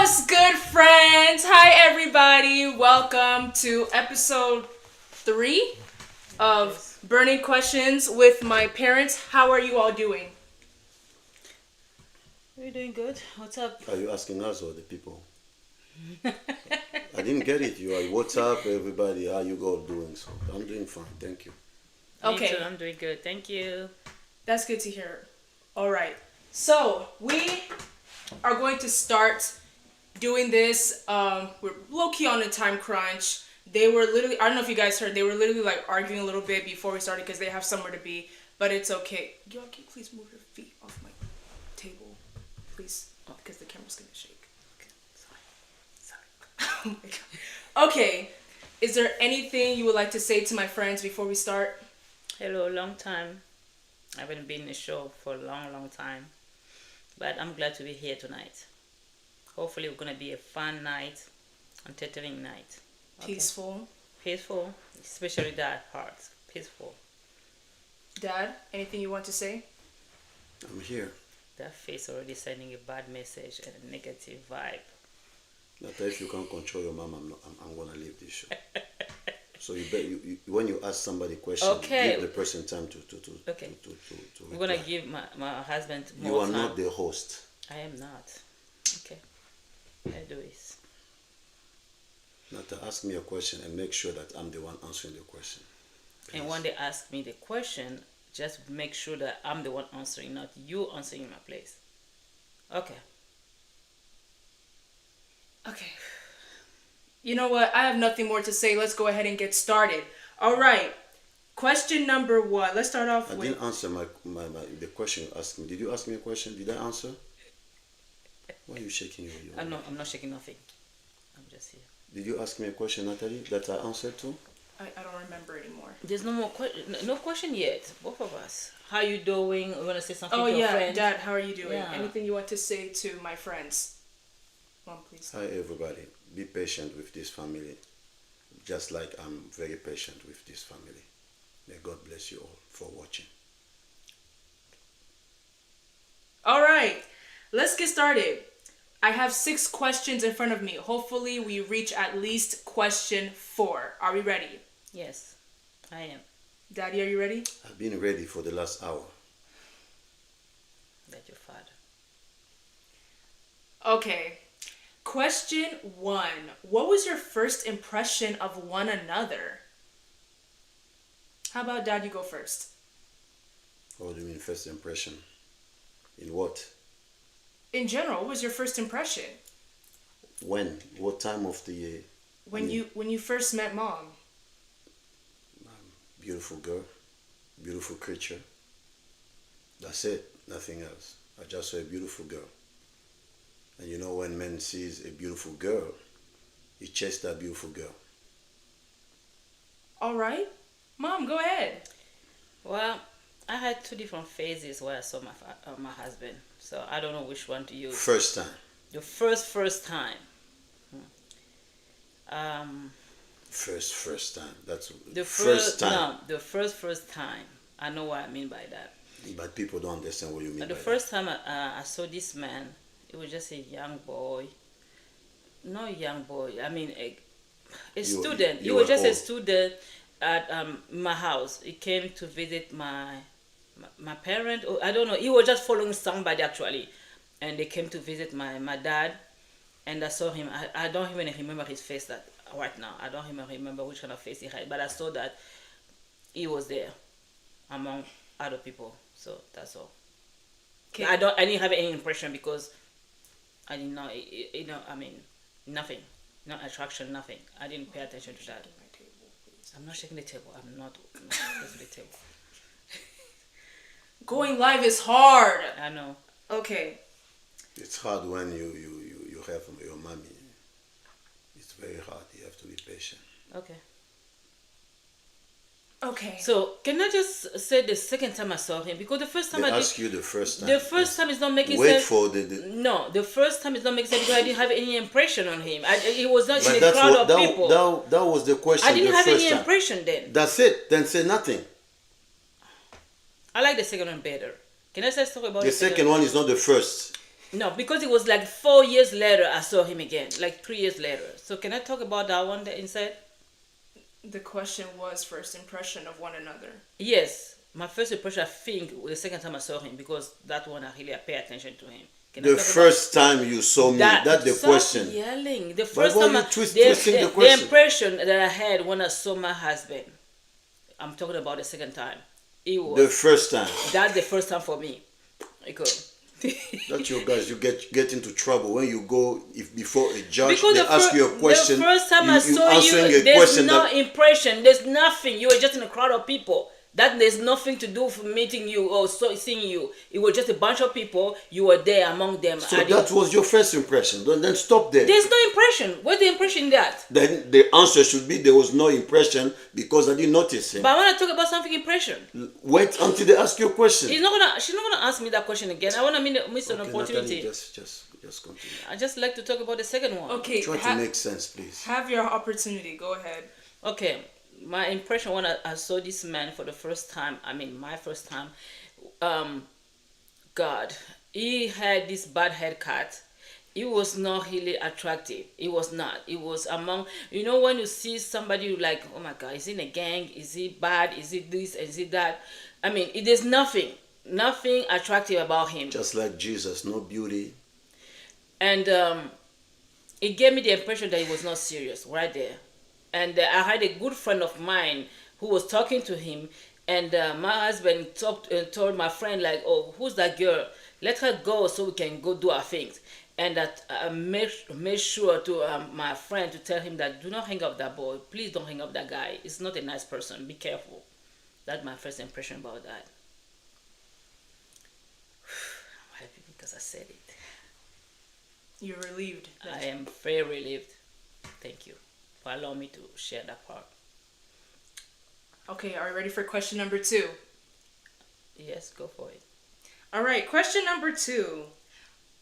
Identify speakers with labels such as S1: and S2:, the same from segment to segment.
S1: What's good, friends? Hi, everybody. Welcome to episode 3 of Burning Questions with my parents. How are you all doing?
S2: We're doing good. What's up?
S3: Are you asking us or the people? I didn't get it. You are. What's up, everybody? How you all doing? So I'm doing fine. Thank you.
S1: Okay.
S2: Me too, I'm doing good. Thank you.
S1: That's good to hear. All right. So we are going to start doing this. We're low-key on a time crunch. They were literally, I don't know if you guys heard, they were literally like arguing a little bit before we started because they have somewhere to be, but it's okay. Y'all, can you please move your feet off my table? Please, because the camera's gonna shake. Okay. Sorry. Oh my God. Okay. Is there anything you would like to say to my friends before we start?
S2: Hello, long time. I haven't been in the show for a long time. But I'm glad to be here tonight. Hopefully it's gonna be a fun night, entertaining night. Okay. Peaceful, especially that part. Peaceful.
S1: Dad, anything you want to say?
S3: I'm here.
S2: That face already sending a bad message and a negative vibe.
S3: Natalie, if you can't control your mom, I'm gonna leave this show. So when you ask somebody a question,
S2: Okay.
S3: give the person time to
S2: Okay.
S3: to
S2: We're gonna
S3: reply.
S2: give my husband more
S3: You are
S2: time.
S3: not the host.
S2: I am not. Okay. I do this.
S3: Nata, ask me a question and make sure that I'm the one answering the question.
S2: And
S3: Please.
S2: when they ask me the question, just make sure that I'm the one answering, not you answering in my place. Okay.
S1: Okay. You know what? I have nothing more to say. Let's go ahead and get started. All right. Question number 1. Let's start off
S3: I
S1: with...
S3: didn't answer the question you asked me. Did you ask me a question? Did I answer? Why are you shaking your
S2: No, I'm not shaking nothing. I'm just here.
S3: Did you ask me a question, Natalie, that I answered to?
S1: I don't remember anymore.
S2: There's no more no question yet. Both of us. How you doing? You wanna say something
S1: Oh,
S2: to your
S1: yeah.
S2: friends?
S1: Dad, how are you doing?
S2: Yeah.
S1: Anything you want to say to my friends? Mom, please.
S3: Hi, everybody. Be patient with this family, just like I'm very patient with this family. May God bless you all for watching.
S1: All right. Let's get started. I have 6 questions in front of me. Hopefully, we reach at least question 4. Are we ready?
S2: Yes, I am.
S1: Daddy, are you ready?
S3: I've been ready for the last hour.
S2: That's your father.
S1: Okay. Question 1. What was your first impression of one another? How about Dad, you go first?
S3: What do you mean first impression? In what?
S1: In general, what was your first impression?
S3: When? What time of the year?
S1: When you first met Mom?
S3: Beautiful girl, beautiful creature. That's it, nothing else. I just saw a beautiful girl. And you know when man sees a beautiful girl, he chases that beautiful girl.
S1: All right. Mom, go ahead.
S2: Well, I had 2 different phases where I saw my husband. So I don't know which one to use.
S3: First time.
S2: The first time.
S3: First time. That's
S2: The
S3: first time.
S2: No, the first time. I know what I mean by that.
S3: But people don't understand what you mean
S2: But
S3: by
S2: the first time I saw this man, it was just a young boy. No young boy. I mean a student. He was just a student at my house. He came to visit my parent. Or I don't know. He was just following somebody actually, and they came to visit my dad. And I saw him. I don't even remember his face that right now. I don't even remember which kind of face he had. But I saw that he was there among other people. So that's all.
S1: Okay.
S2: I didn't have any impression because I didn't know. I mean, nothing. No attraction. Nothing. I didn't pay attention to that. I'm not shaking the table. I'm not close to the table.
S1: Going live is hard.
S2: I know.
S1: Okay.
S3: It's hard when you have your mommy. It's very hard. You have to be patient.
S2: Okay.
S1: Okay.
S2: So can I just say the second time I saw him, because the first time
S3: They
S2: I
S3: ask you the first time.
S2: the first time is not making
S3: Wait
S2: sense.
S3: for the
S2: No, the first time is not making sense because I didn't have any impression on him. He was not
S3: But
S2: in a
S3: that's
S2: crowd
S3: what,
S2: of people.
S3: that was the question.
S2: I didn't
S3: the
S2: have
S3: first
S2: any
S3: time.
S2: impression then.
S3: That's it. Then say nothing.
S2: I like the second one better. Can I just talk about
S3: The second one is not the first.
S2: No, because it was like 4 years later I saw him again, like 3 years later. So can I talk about that one that inside?
S1: The question was first impression of one another.
S2: Yes, my first impression, I think, was the second time I saw him because that one I really pay attention to him. Can I
S3: The
S2: talk
S3: first time you saw me,
S2: about
S3: that's the
S2: stop
S3: question.
S2: yelling. The
S3: But
S2: first
S3: why
S2: time
S3: you
S2: I,
S3: twisting the
S2: the
S3: question?
S2: impression that I had when I saw my husband, I'm talking about the second time. It was
S3: The first time.
S2: that's the first time for me. Because
S3: That's your guys. You get into trouble when you go if before a judge
S2: because
S3: they ask you a question.
S2: the first time I saw
S3: answering
S2: you,
S3: a
S2: there's
S3: question
S2: no
S3: that
S2: impression. There's nothing. You were just in a crowd of people. That there's nothing to do for meeting you or seeing you. It was just a bunch of people. You were there among them.
S3: so that was your first impression. Then stop there.
S2: There's no impression. What's the impression in that?
S3: Then the answer should be there was no impression because I didn't notice him.
S2: But I want to talk about something impression.
S3: Wait until they ask you a question.
S2: She's not gonna ask me that question again. I wanna miss an opportunity.
S3: Natalie, just continue.
S2: I just like to talk about the second one.
S1: Okay,
S3: Try to make sense, please.
S1: have your opportunity. Go ahead.
S2: Okay, my impression when I saw this man for the first time, I mean my first time, God, he had this bad haircut. It was not really attractive. It was not. It was among, when you see somebody you like, oh my God, is he in a gang? Is he bad? Is he this? Is he that? I mean, there's nothing attractive about him.
S3: Just like Jesus, no beauty.
S2: And it gave me the impression that he was not serious right there. And I had a good friend of mine who was talking to him, and my husband told my friend like, oh, who's that girl? Let her go so we can go do our things. And that I made sure to my friend to tell him that do not hang up with that boy. Please don't hang up with that guy. He's not a nice person. Be careful. That's my first impression about that. I'm happy because I said it.
S1: You're relieved.
S2: I am very relieved. Thank you for allowing me to share that part.
S1: Okay, are you ready for question number 2?
S2: Yes, go for it.
S1: All right, question number 2.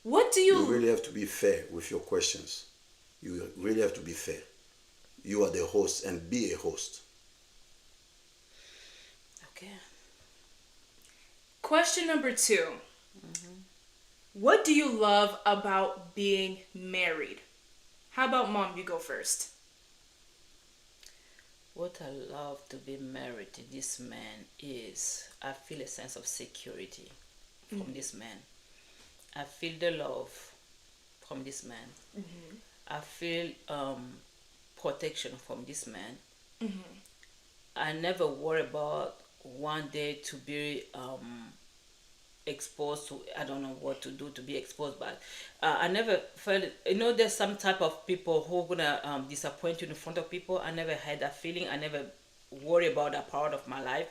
S1: What do
S3: You really have to be fair with your questions. You really have to be fair. You are the host and be a host.
S2: Okay.
S1: Question number 2. What do you love about being married? How about Mom, you go first.
S2: What I love to be married to this man is I feel a sense of security from this man. I feel the love from this man. I feel protection from this man. I never worry about one day to be exposed to, I don't know what to do to be exposed, but I never felt, there's some type of people who are gonna disappoint you in front of people. I never had that feeling. I never worry about that part of my life.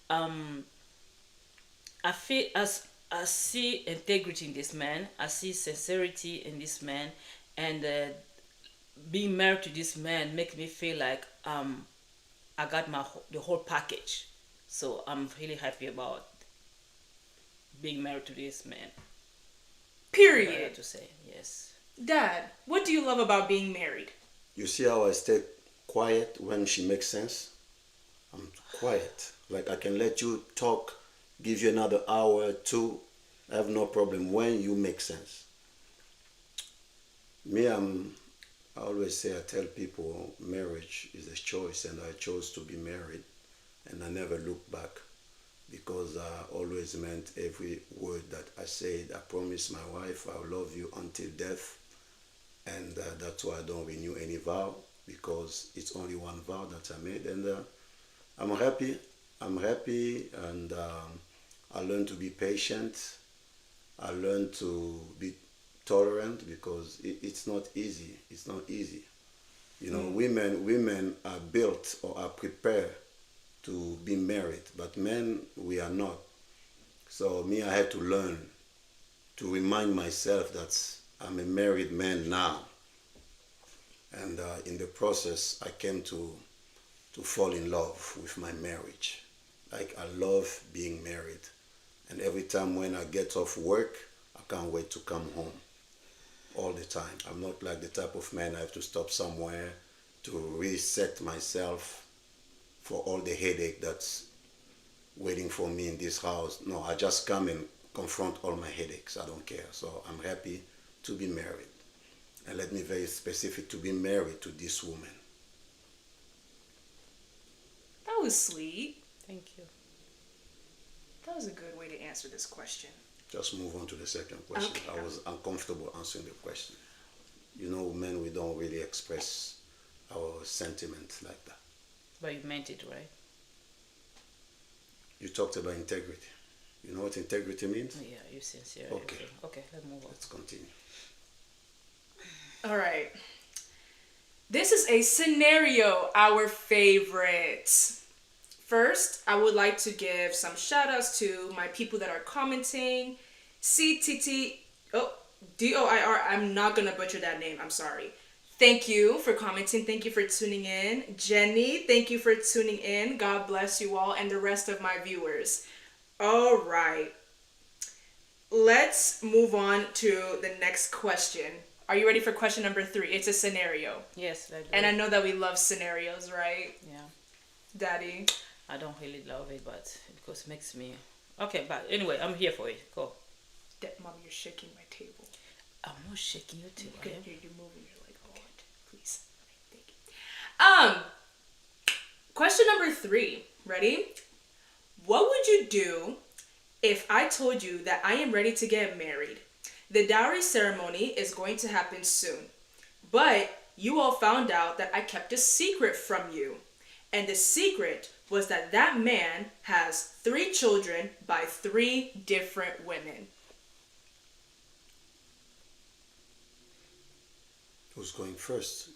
S2: I feel as I see integrity in this man. I see sincerity in this man, and being married to this man makes me feel like I got the whole package. So I'm really happy about being married to this man.
S1: Period.
S2: I have to say, yes.
S1: Dad, what do you love about being married?
S3: You see how I stay quiet when she makes sense? I'm quiet. Like I can let you talk, give you another hour or two. I have no problem when you make sense. Me, I always say, I tell people marriage is a choice, and I chose to be married, and I never look back, because I always meant every word that I said. I promised my wife I'll love you until death, and that's why I don't renew any vow, because it's only one vow that I made, and I'm happy. And I learned to be patient. I learned to be tolerant, because it's not easy. It's not easy. Women are built or are prepared to be married, but men, we are not. So me, I had to learn to remind myself that I'm a married man now. And in the process, I came to fall in love with my marriage. Like, I love being married. And every time when I get off work, I can't wait to come home all the time. I'm not like the type of man I have to stop somewhere to reset myself for all the headache that's waiting for me in this house. No, I just come and confront all my headaches. I don't care. So I'm happy to be married. And let me be very specific, to be married to this woman.
S1: That was sweet.
S2: Thank you.
S1: That was a good way to answer this question.
S3: Just move on to the second question.
S1: Okay.
S3: I was uncomfortable answering the question. You know, men, we don't really express our sentiments like that.
S2: But you meant it, right?
S3: You talked about integrity. You know what integrity means?
S2: Yeah, you're sincere.
S3: Okay.
S2: Okay, let's move on.
S3: Let's continue.
S1: All right. This is a scenario, our favorite. First, I would like to give some shout outs to my people that are commenting. DOIR, I'm not going to butcher that name. I'm sorry. Thank you for commenting. Thank you for tuning in. Jenny, thank you for tuning in. God bless you all and the rest of my viewers. All right. Let's move on to the next question. Are you ready for question number 3? It's a scenario.
S2: Yes, I do.
S1: And I know that we love scenarios, right?
S2: Yeah.
S1: Daddy?
S2: I don't really love it, but because it makes me... Okay, but anyway, I'm here for it. Go.
S1: Mom, you're shaking my table.
S2: I'm not shaking your table.
S1: You're moving. You're like, oh, please. Thank you. Question number 3. Ready? What would you do if I told you that I am ready to get married? The dowry ceremony is going to happen soon, but you all found out that I kept a secret from you. And the secret was that that man has 3 children by 3 different women.
S3: Who's going first?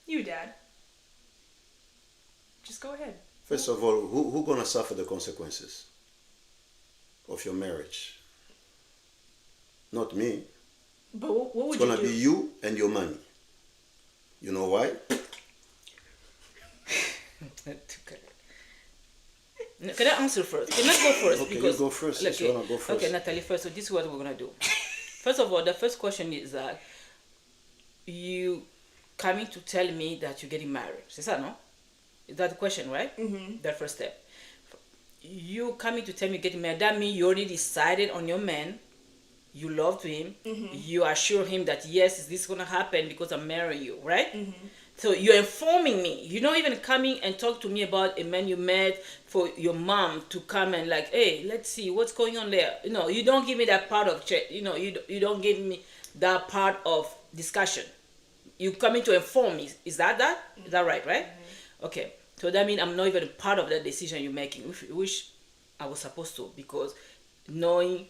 S1: You, Dad. Just go ahead.
S3: First of all, who gonna suffer the consequences of your marriage? Not me.
S1: But what would
S3: It's gonna
S1: you do?
S3: be you and your money. You know why?
S2: Can I answer first? Can I go first?
S3: Okay, you go first.
S2: Okay,
S3: You wanna go first?
S2: Okay, Natalie, first. So this is what we're gonna do. First of all, the first question is that you coming to tell me that you're getting married. C'est ça, no? Is that the question, right? Mm-hmm. The first step. You coming to tell me you're getting married. That means you already decided on your man. You loved him. Mm-hmm. You assure him that yes, this is gonna happen because I'm marrying you, right? Mm-hmm. So you're informing me. You're not even coming and talk to me about a man you met for your mom to come and like, hey, let's see what's going on there. You know, you don't give me that part of you don't give me that part of discussion. You coming to inform me. Is that? Mm-hmm. Is that right? Mm-hmm. Okay. So that means I'm not even part of that decision you're making, which I was supposed to, because having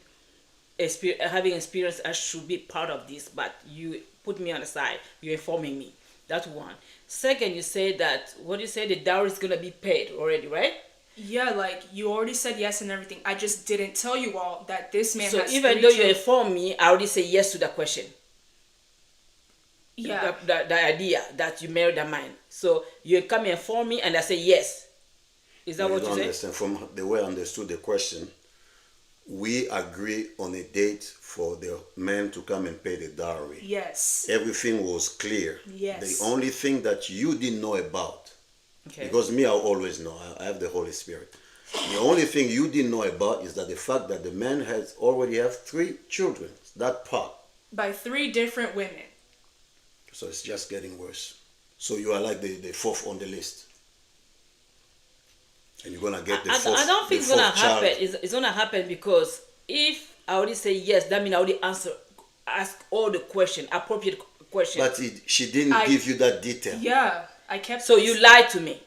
S2: experience, I should be part of this, but you put me on the side. You're informing me. That's one. Second, you say that, what you say, the dowry is going to be paid already, right?
S1: Yeah, like, you already said yes and everything. I just didn't tell you all that this man has 3
S2: even though you inform me, I already say yes to the question.
S1: Yeah.
S2: The idea that you married a man. So you come and inform me and I say yes. Is that what you say?
S3: Understand. From the way I understood the question, we agree on a date for the man to come and pay the dowry.
S1: Yes.
S3: Everything was clear.
S1: Yes.
S3: The only thing that you didn't know about, because me, I always know, I have the Holy Spirit. The only thing you didn't know about is that the fact that the man has already have 3 children. That part.
S1: By 3 different women.
S3: So it's just getting worse. So you are like the 4th on the list. And you're gonna get the 4th.
S2: I don't think it's gonna
S3: child.
S2: happen. It's gonna happen because if I already say yes, that means I already ask all the appropriate questions.
S3: But she didn't give you that detail.
S1: Yeah, I kept.
S2: So you lied to me.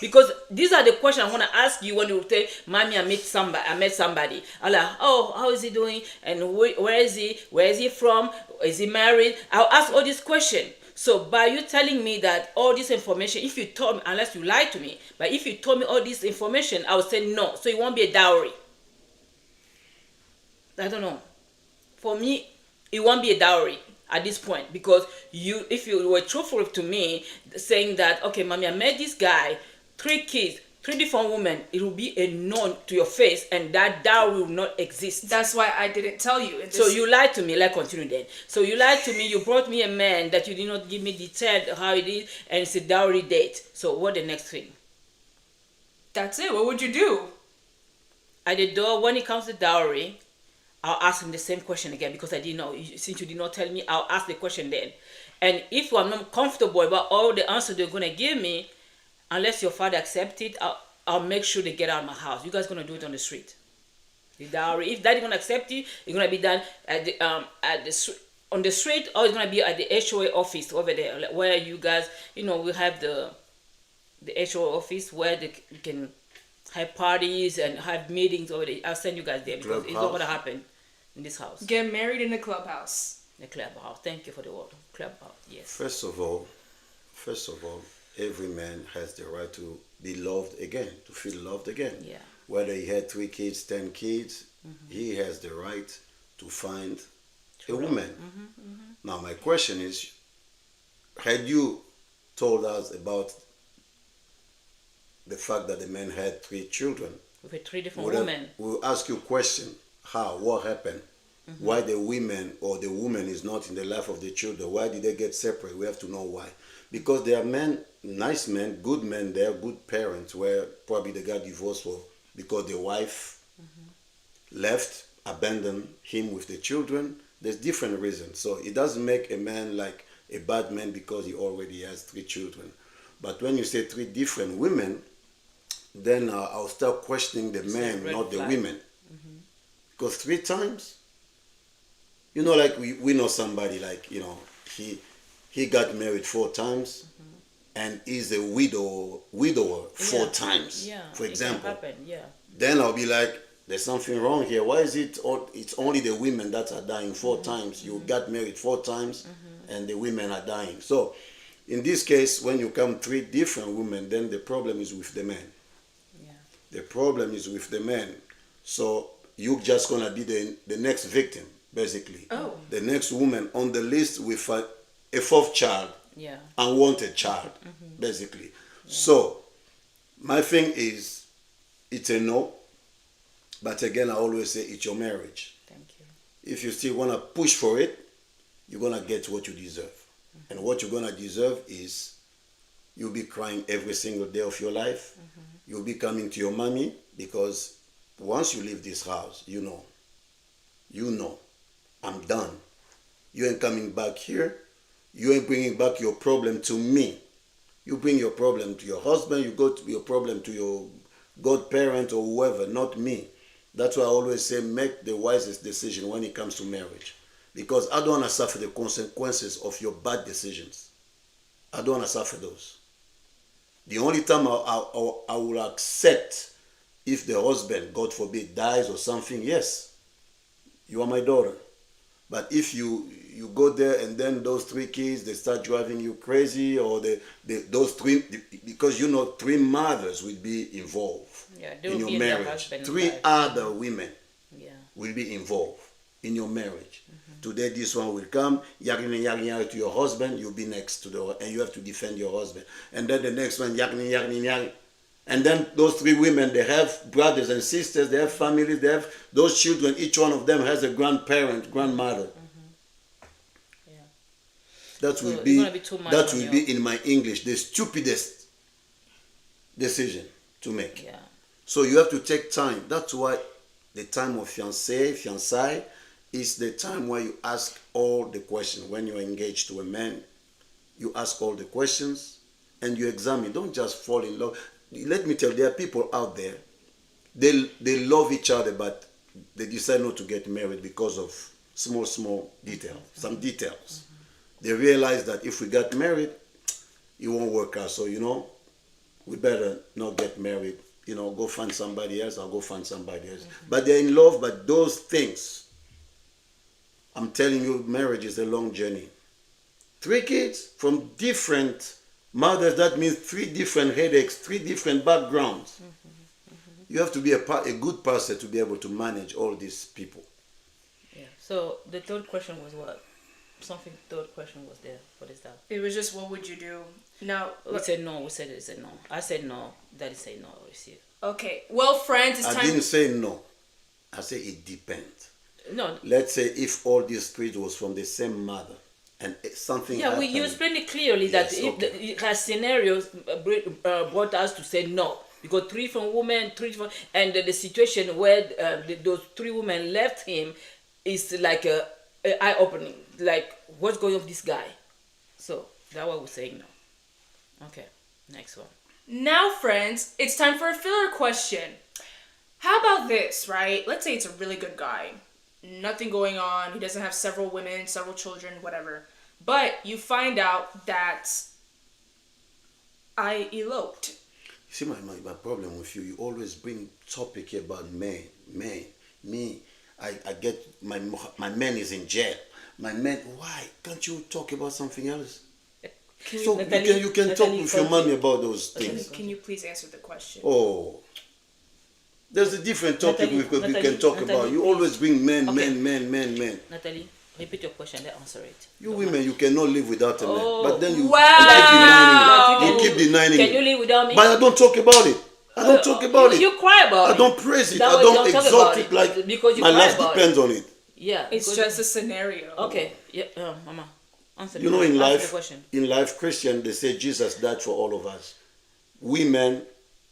S2: Because these are the questions I want to ask you when you say, Mommy, I met somebody. I'm like, oh, how is he doing? And where is he? Where is he from? Is he married? I'll ask all these questions. So by you telling me that all this information, if you told me, unless you lied to me, but if you told me all this information, I would say no. So it won't be a dowry. I don't know. For me, it won't be a dowry at this point, because if you were truthful to me, saying that, okay, Mommy, I met this guy, 3 kids, 3 different women, it will be a no to your face, and that dowry will not exist.
S1: That's why I didn't tell you.
S2: So you lied to me. Let's continue then. So you lied to me. You brought me a man that you did not give me detailed how it is, and it's a dowry date. So what the next thing?
S1: That's it. What would you do?
S2: at the door, when it comes to dowry, I'll ask him the same question again because I didn't know. Since you did not tell me, I'll ask the question then. And if I'm not comfortable about all the answers they're gonna give me, unless your father accepts it, I'll make sure they get out of my house. You guys gonna do it on the street. The dowry. If daddy gonna accept it, it's gonna be done at the on the street, or it's gonna be at the HOA office over there, like where you guys, we have the HOA office where they can have parties and have meetings over there. I'll send you guys there because it's not gonna happen in this house.
S1: Get married in the clubhouse.
S2: The clubhouse. Thank you for the word. Clubhouse. Yes.
S3: First of all, every man has the right to be loved again, to feel loved again.
S2: Yeah.
S3: Whether he had 3 kids, 10 kids, he has the right to find a woman. Now, my question is, had you told us about the fact that the man had 3 children,
S2: with 3 different women,
S3: we'll ask you a question: how? What happened? Why the women or the woman is not in the life of the children? Why did they get separate? We have to know why. Because there are men, nice men, good men, they are good parents where probably they got divorced because the wife left, abandoned him with the children. There's different reasons. So it doesn't make a man like a bad man because he already has 3 children. But when you say 3 different women, then I'll start questioning the men, not the women. Because 3 times, like we know somebody like, he got married 4 times and is a widower 4 times, for example. Then I'll be like, there's something wrong here. Why is it's only the women that are dying 4 times? You got married 4 times and the women are dying. So in this case, when you come 3 different women, then the problem is with the men. The problem is with the men. So you're just going to be the next victim, basically.
S1: Oh.
S3: The next woman on the list with a 4th child, unwanted child, basically. So my thing is, it's a no. But again, I always say it's your marriage.
S2: Thank you.
S3: If you still want to push for it, you're going to get what you deserve. And what you're going to deserve is you'll be crying every single day of your life. You'll be coming to your mommy because once you leave this house, you know, I'm done. You ain't coming back here. You ain't bringing back your problem to me. You bring your problem to your husband. You go to your problem to your godparent or whoever, not me. That's why I always say make the wisest decision when it comes to marriage. Because I don't want to suffer the consequences of your bad decisions. I don't want to suffer those. The only time I will accept if the husband, God forbid, dies or something, yes, you are my daughter. But if you go there and then those 3 kids, they start driving you crazy, or those 3, because 3 mothers will be involved in your marriage. 3 other women will be involved in your marriage. Today this one will come, yagging to your husband, you'll be next to and you have to defend your husband. And then the next one, yagging. And then those 3 women, they have brothers and sisters, they have families, they have those children, each one of them has a grandparent, grandmother. That will be in my English, the stupidest decision to make. So you have to take time. That's why the time of fiancé is the time where you ask all the questions. When you're engaged to a man, you ask all the questions and you examine. Don't just fall in love. Let me tell you, there are people out there, they love each other, but they decide not to get married because of small details, some details. They realize that if we got married, it won't work out. So, we better not get married. Go find somebody else, I'll go find somebody else. But they're in love, but those things, I'm telling you, marriage is a long journey. 3 kids from different mothers, that means 3 different headaches, 3 different backgrounds. You have to be a good person to be able to manage all these people.
S2: So the 3rd question was what? Third question was there. What is that?
S1: It was just, what would you do? Now,
S2: we said no. We said no. I said no. Daddy said no. Receive.
S1: Okay. Well, friends, it's time.
S3: I didn't say no. I said it depends.
S2: No.
S3: Let's say if all these kids was from the same mother and something happened.
S2: You explained it clearly that if her scenarios brought us to say no. because three different women, and the situation where those three women left him is like a eye opening. Like, what's going on with this guy? So that's what we're saying now. Okay, next one.
S1: Now, friends, it's time for a filler question. How about this, right? Let's say it's a really good guy. Nothing going on. He doesn't have several women, several children, whatever. But you find out that I eloped.
S3: You see, my problem with you, you always bring topic about me. I get, my man is in jail. My man, why? Can't you talk about something else?
S2: Natalie,
S3: you can talk with your mommy about those things.
S1: Can you please answer the question?
S3: Oh. There's a different topic we can talk about. You always bring men.
S2: Natalie, repeat your question, then answer it.
S3: You women, you cannot live without a man. But then you keep denying it.
S2: Can you live without me?
S3: But I don't talk about it. I don't talk about it.
S2: You cry about it.
S3: I don't praise it.
S2: That
S3: I
S2: way
S3: don't
S2: you don't talk
S3: exalt
S2: about
S3: it like
S2: because you
S3: my
S2: cry
S3: life
S2: about
S3: depends on it.
S2: Yeah.
S1: It's just a scenario.
S2: Okay. Yeah, Mama. Answer
S3: You know, in
S2: the
S3: life, Christian, they say Jesus died for all of us. We men,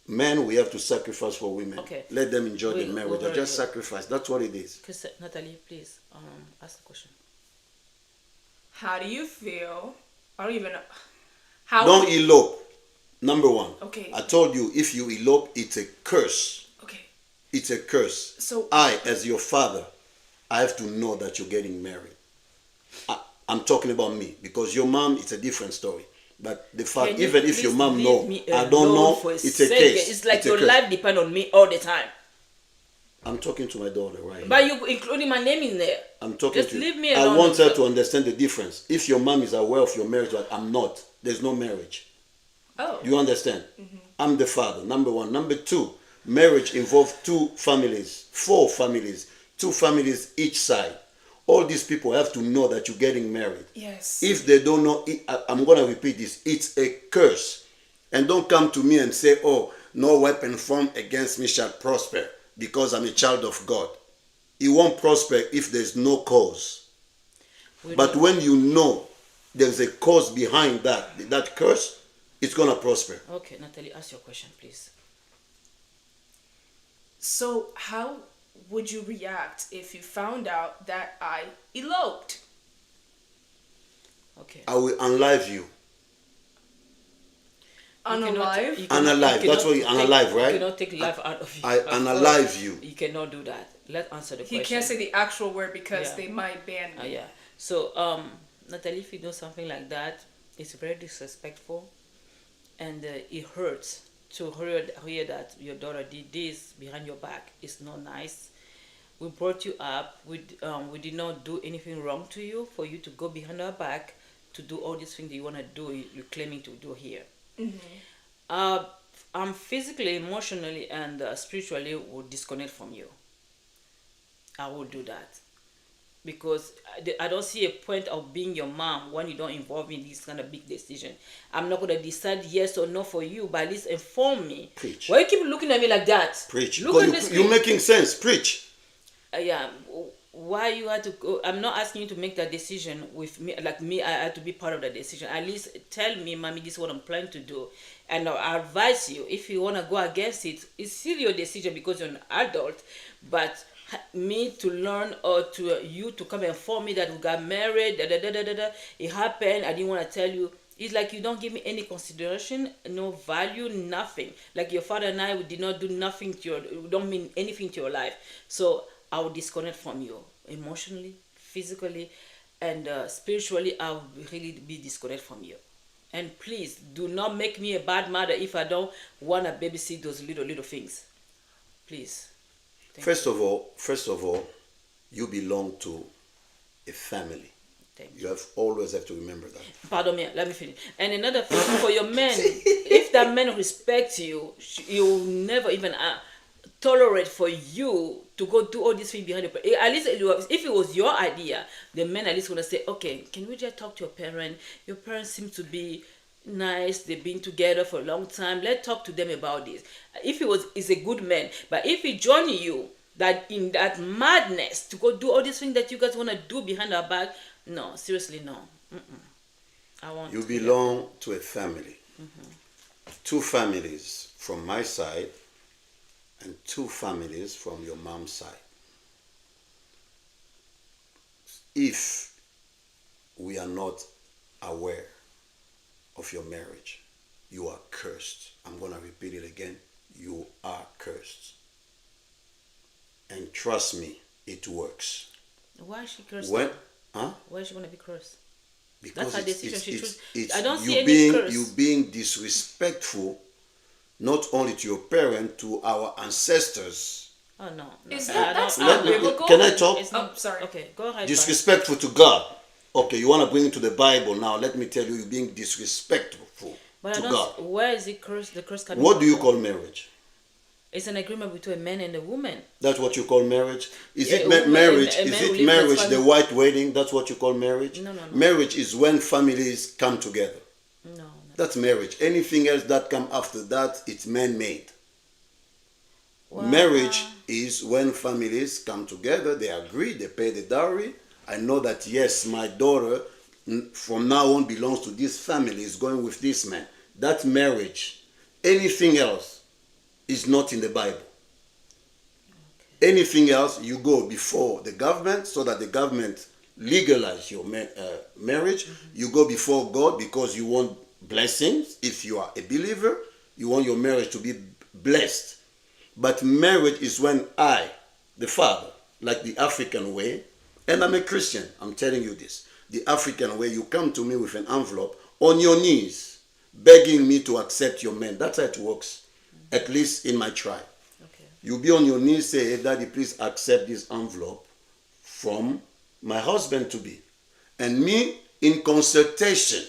S3: we have to sacrifice for women.
S2: Okay.
S3: Let them enjoy the marriage. Or just sacrifice. That's what it is.
S2: Natalie, please ask the question.
S1: How do you feel? I don't even know.
S3: Don't elope. Number one.
S1: Okay.
S3: I told you, if you elope, it's a curse.
S1: Okay.
S3: It's a curse.
S1: So
S3: I, as your father, I have to know that you're getting married. I'm talking about me, because your mom, it's a different story. But the fact, even if your mom know, I don't know, it's a case.
S2: It's like your life depends on me all the time.
S3: I'm talking to my daughter right now.
S2: But you including my name in there.
S3: I'm talking
S2: Just
S3: to you.
S2: leave me alone.
S3: I want her to understand the difference. If your mom is aware of your marriage, but I'm not, there's no marriage.
S1: Oh.
S3: You understand? Mm-hmm. I'm the father, number one. Number two, marriage involves 2 families, 4 families, 2 families each side. All these people have to know that you're getting married.
S1: Yes.
S3: If they don't know, I'm going to repeat this. It's a curse. And don't come to me and say, oh, no weapon formed against me shall prosper because I'm a child of God. It won't prosper if there's no cause. But when you know there's a cause behind that curse, it's going to prosper.
S2: Okay, Natalie, ask your question, please.
S1: So how would you react if you found out that I eloped?
S2: Okay.
S3: I will unalive you.
S1: Unalive?
S3: Unalive. That's what you unalive, right?
S2: You cannot take life out of you.
S3: I unalive you.
S2: You cannot do that. Let's answer the question.
S1: He can't say the actual word because they might ban me.
S2: Yeah. So, Natalie, if you do something like that, it's very disrespectful, and it hurts to hear that your daughter did this behind your back. It's not nice. We brought you up. We did not do anything wrong to you for you to go behind our back to do all these things that you want to do. You're claiming to do here. Mm-hmm. I'm physically, emotionally, and spiritually will disconnect from you. I will do that because I don't see a point of being your mom when you don't involve me in this kind of big decision. I'm not going to decide yes or no for you, but at least inform me.
S3: Preach.
S2: Why you keep looking at me like that?
S3: Preach.
S2: Look at this.
S3: You're making sense. Preach.
S2: Yeah. Why you had to go? I'm not asking you to make that decision with me. Like me, I had to be part of that decision. At least tell me, mommy, this is what I'm planning to do, and I advise you. If you want to go against it, it's still your decision because you're an adult. But me to learn or to you to come and inform me that we got married, it happened. I didn't want to tell you. It's like you don't give me any consideration, no value, nothing. Like your father and I, we did not do nothing we don't mean anything to your life. So I will disconnect from you emotionally, physically, and spiritually. I will really be disconnected from you. And please do not make me a bad mother if I don't want to babysit those little things. Please.
S3: First of all, you belong to a family. You always have to remember that.
S2: Pardon me, let me finish. And another thing for your men, if that man respects you, he will never even tolerate for you to go do all these things behind the. At least if it was your idea, the men at least gonna say, okay, can we just talk to your parent? Your parents seem to be nice. They've been together for a long time. Let's talk to them about this. If he's a good man, but if he join you that in that madness to go do all these things that you guys want to do behind our back, no, seriously, no. I want.
S3: You belong to a family. Mm-hmm. 2 families, from my side and 2 families from your mom's side. If we are not aware of your marriage, you are cursed. I'm going to repeat it again. You are cursed. And trust me, it works.
S2: Why is she cursed?
S3: When, huh?
S2: Why is she going to be cursed?
S3: Because
S2: That's her decision. She
S3: it's
S2: I don't see
S3: you
S2: any
S3: being
S2: curse.
S3: you being disrespectful, not only to your parent, to our ancestors.
S2: Oh no.
S1: Is
S2: I
S1: that
S2: don't-
S1: that's
S2: I
S1: not
S2: don't-
S1: biblical?
S3: Can I talk?
S2: It's not,
S1: sorry.
S2: Okay, go ahead.
S3: Disrespectful to God. Okay, you want to bring it to the Bible now. Let me tell you, you're being disrespectful
S2: But
S3: to
S2: I don't.
S3: God.
S2: Where is it cursed? The curse coming
S3: What
S2: from?
S3: do you call marriage?
S2: It's an agreement between a man and a woman.
S3: That's what you call marriage? Is
S2: Yeah,
S3: it
S2: a woman-
S3: marriage?
S2: a man
S3: Is
S2: who
S3: it
S2: lives with
S3: marriage,
S2: family-
S3: the white wedding? That's what you call marriage?
S2: No.
S3: Marriage is when families come together.
S2: No.
S3: That's marriage. Anything else that come after that, it's man-made.
S2: Well,
S3: Marriage is when families come together, they agree, they pay the dowry. I know that, yes, my daughter from now on belongs to this family, is going with this man. That's marriage. Anything else is not in the Bible. Anything else, you go before the government so that the government legalize your marriage. You go before God because you want blessings. If you are a believer, you want your marriage to be blessed. But marriage is when I, the father, like the African way, and I'm a Christian, I'm telling you this. The African way, you come to me with an envelope on your knees, begging me to accept your man. That's how it works, at least in my tribe.
S2: Okay.
S3: You be on your knees, say, hey, Daddy, please accept this envelope from my husband to be. And me, in consultation,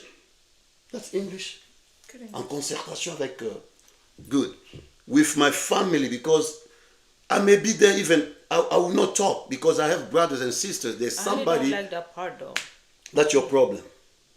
S3: that's English. En concertation avec, good, with my family, because I may be there even, I will not talk because I have brothers and sisters. There's
S2: I really
S3: somebody,
S2: don't like that part though.
S3: that's your problem.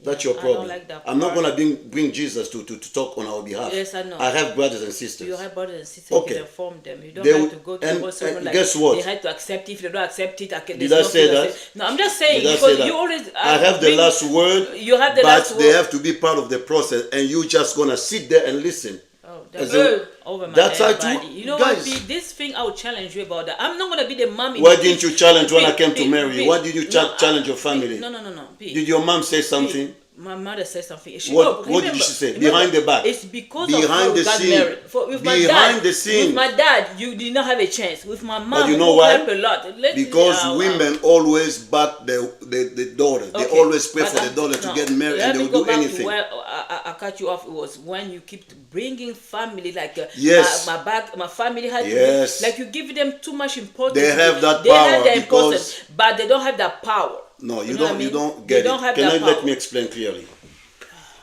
S3: That's your
S2: I
S3: problem.
S2: don't like that
S3: I'm not
S2: part.
S3: going to bring Jesus to talk on our behalf.
S2: Yes, I know.
S3: I have brothers and sisters.
S2: You have brothers and sisters,
S3: Okay.
S2: you can inform them. You don't
S3: They
S2: have
S3: will-
S2: to go to
S3: and-
S2: the whole ceremony
S3: and
S2: like
S3: guess what?
S2: they had to accept it. If they don't accept it,
S3: Did I say that?
S2: No, I'm just saying
S3: Did I
S2: because
S3: say that?
S2: you always.
S3: I have the last word.
S2: You have the
S3: but
S2: last
S3: they
S2: word.
S3: have to be part of the process, and you just gonna sit there and listen.
S2: Oh,
S3: As
S2: that's
S3: a-
S2: over my
S3: that's how
S2: head,
S3: it
S2: buddy.
S3: wo-
S2: You know
S3: guys.
S2: what, B? This thing I will challenge you about that. I'm not gonna be the mom. in
S3: Why
S2: the
S3: didn't
S2: kids.
S3: you challenge when I
S2: B,
S3: came to
S2: B,
S3: marry you?
S2: B.
S3: Why did you
S2: No,
S3: challenge your
S2: B,
S3: family?
S2: No. B.
S3: Did your mom say
S2: B,
S3: something?
S2: my mother said something. She,
S3: What did
S2: remember-
S3: she say?
S2: remember,
S3: Behind the back?
S2: It's because
S3: Behind
S2: of how we
S3: the
S2: got
S3: scene.
S2: married. With my
S3: Behind
S2: dad,
S3: the scene.
S2: With my dad, you did not have a chance. With my mom,
S3: But you know
S2: who
S3: why?
S2: helped a lot.
S3: Because women always back the daughter. They
S2: Okay,
S3: always pray
S2: but
S3: for the daughter to
S2: no,
S3: get married,
S2: let
S3: and they
S2: me
S3: will
S2: go
S3: do
S2: back
S3: anything.
S2: To where I cut you off. It was when you keep bringing family like
S3: Yes.
S2: my family had
S3: Yes.
S2: to be, like you give them too much importance.
S3: They have that
S2: They
S3: power
S2: have the
S3: because-
S2: importance, but they don't have that power.
S3: No, you
S2: know what
S3: don't.
S2: I mean?
S3: You don't
S2: They
S3: get
S2: don't
S3: it.
S2: have
S3: Can
S2: that
S3: I
S2: power.
S3: let me explain clearly?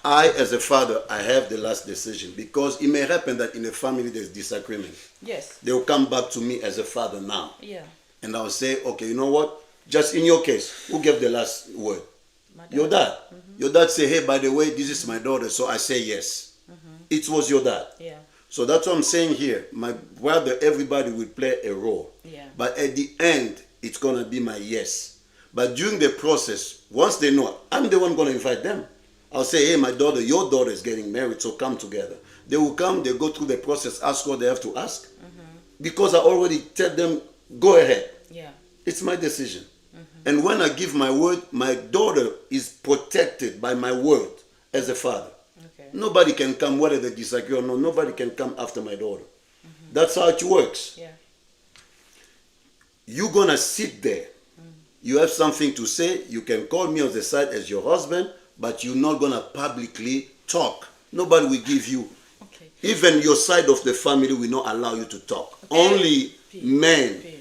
S3: I, as a father, I have the last decision because it may happen that in a family there's disagreement.
S2: Yes.
S3: They will come back to me as a father now,
S2: Yeah.
S3: and I'll say, okay, you know what? Just in your case, who gave the last word?
S2: My dad.
S3: Your dad. Your dad say, hey, by the way, this is my daughter, so I say yes. It was your dad.
S2: Yeah.
S3: So that's what I'm saying here. My brother, everybody will play a role.
S2: Yeah.
S3: But at the end, it's going to be my yes. But during the process, once they know, I'm the one going to invite them. I'll say, hey, my daughter, your daughter is getting married, so come together. They will come, they go through the process, ask what they have to ask. Because I already tell them, go ahead.
S2: Yeah.
S3: It's my decision. And when I give my word, my daughter is protected by my word as a father.
S2: Okay.
S3: Nobody can come, whether they disagree or not, nobody can come after my daughter. That's how it works.
S2: Yeah.
S3: You're going to sit there. You have something to say, you can call me on the side as your husband, but you're not going to publicly talk. Nobody will give you,
S2: Okay.
S3: even your side of the family will not allow you to talk.
S2: Okay.
S3: Only men,
S2: Okay.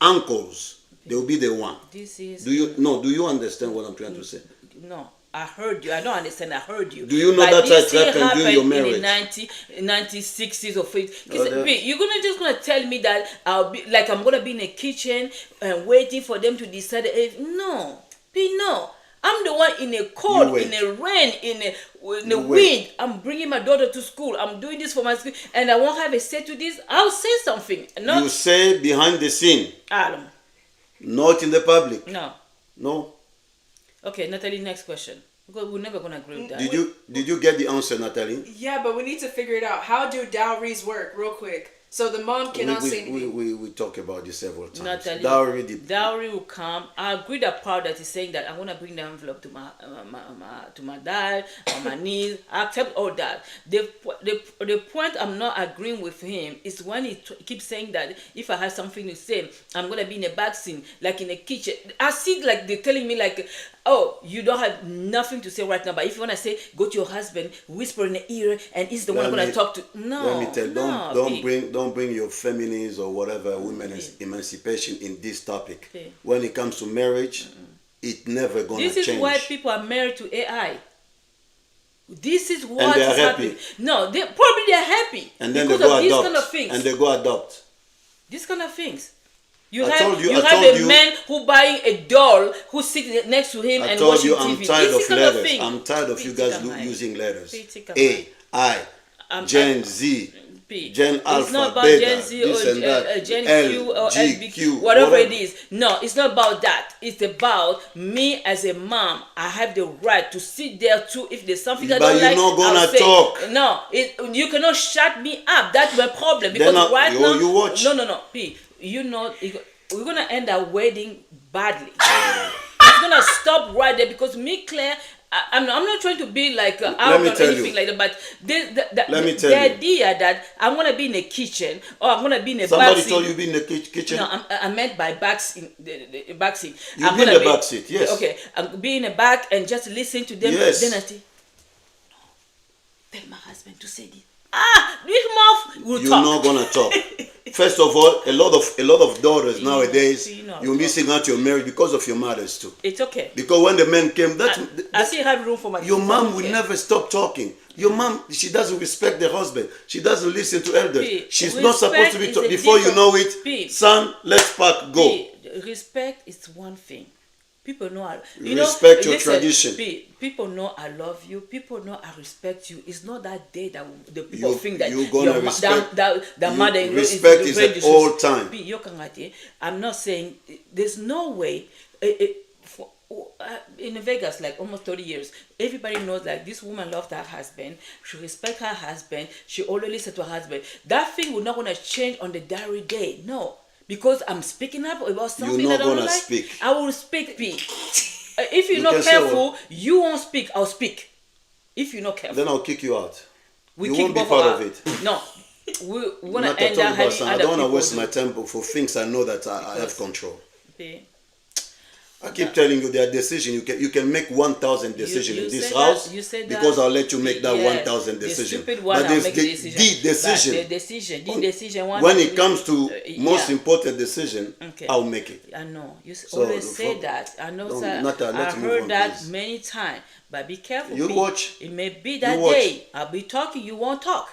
S3: uncles, they will be the one.
S2: This is.
S3: Do you understand what I'm trying to say?
S2: No, I heard you. I don't understand. I heard you.
S3: Do you know
S2: But
S3: that
S2: this
S3: had
S2: thing
S3: happened during your
S2: in
S3: marriage?
S2: the 1960s or 50s.
S3: that-
S2: You're just gonna tell me that I'll be like I'm gonna be in a kitchen and waiting for them to decide if no, no. I'm the one in a cold,
S3: wait.
S2: in a rain, in a
S3: You
S2: wind.
S3: wait.
S2: I'm bringing my daughter to school. I'm doing this for my school, and I won't have a say to this. I'll say something. No,
S3: You say behind the scene,
S2: Adam.
S3: not in the public.
S2: No.
S3: No.
S2: Okay, Natalie. Next question. Because we're never gonna agree with that.
S3: Did you get the answer, Natalie?
S1: Yeah, but we need to figure it out. How do dowries work, real quick? So the mom cannot say anything.
S3: We talk about this several times.
S2: Natalie, dowry will come. I agree that part that is saying that I want to bring the envelope to my dad or my niece. I accept all that. The point I'm not agreeing with him is when he keeps saying that if I have something to say, I'm gonna be in a back scene, like in a kitchen. I see like they're telling me like, oh, you don't have nothing to say right now, but if you want to say, go to your husband, whisper in the ear, and he's the one I'm going to talk to. No,
S3: let me tell you,
S2: no,
S3: don't bring your feminism or whatever women's emancipation in this topic. When it comes to marriage, it never gonna change.
S2: This is why people are married to AI. This is what
S3: and
S2: is happening. No, they're happy.
S3: And then
S2: because
S3: they go
S2: of
S3: adopt.
S2: these kind of things.
S3: And they go adopt.
S2: These kind of things. You
S3: I
S2: have
S3: told you,
S2: a man who buying a doll who sits next to him and watching TV.
S3: I'm tired of letters. I'm tired of you guys using letters. A, I, Gen Z, Gen Alpha,
S2: it's not about
S3: Beta,
S2: Gen Z
S3: this
S2: or
S3: and that,
S2: Gen
S3: L,
S2: Q or
S3: G,
S2: LBQ,
S3: Q,
S2: whatever it is. No, it's not about that. It's about me as a mom. I have the right to sit there too. If there's something I don't like,
S3: but you're not gonna
S2: I'll say,
S3: talk.
S2: No, you cannot shut me up. That's my problem. Because right now,
S3: you watch.
S2: No. P, you know, we're gonna end our wedding badly. It's gonna stop right there because me, Claire. I'm not trying to be like out or anything like that, but the idea that I'm gonna be in the kitchen or I'm gonna be in the
S3: somebody
S2: backseat.
S3: told you be in the kitchen.
S2: No, I meant by backseat. The backseat.
S3: You be in the backseat, yes.
S2: Okay, I'm be in the back and just listen to them.
S3: Yes.
S2: Then I say, no, tell my husband to say this. This mouth will
S3: You're
S2: talk.
S3: not gonna talk. First of all, a lot of daughters nowadays, you're missing out your marriage because of your mothers too.
S2: It's okay.
S3: Because when the men came,
S2: I still have room for my.
S3: Your mom will never stop talking. Your mom, she doesn't respect the husband. She doesn't listen to elders. She's not supposed to be talking. Before you know it, son, let's pack, go.
S2: Respect is one thing. People know
S3: respect your tradition.
S2: People know I love you. People know I respect you. It's not that day that the people think that
S3: you're gonna respect.
S2: The mother-in-law
S3: respect is at all time.
S2: I'm not saying there's no way. In Vegas, like almost 30 years, everybody knows like this woman loved her husband. She respect her husband. She always listen to her husband. That thing will not gonna change on the dowry day. No. Because I'm speaking up about something that I don't like,
S3: speak.
S2: I will speak. If you're not careful, you won't speak. I'll speak. If you're not careful,
S3: then I'll kick you out.
S2: You
S3: won't be part of it.
S2: No, we're gonna end up having other
S3: I don't want to waste
S2: people
S3: my time for things I know that I have control.
S2: Be,
S3: I keep telling you there are decisions you can make 1,000 decisions in this house because I'll let you make that 1,000 decision.
S2: But
S3: there's
S2: the decision.
S3: When it comes to most important decision, I'll make it.
S2: I know you always say that. I know, sir. I heard that many times. But be careful.
S3: You watch.
S2: It may be that day I'll be talking. You won't talk.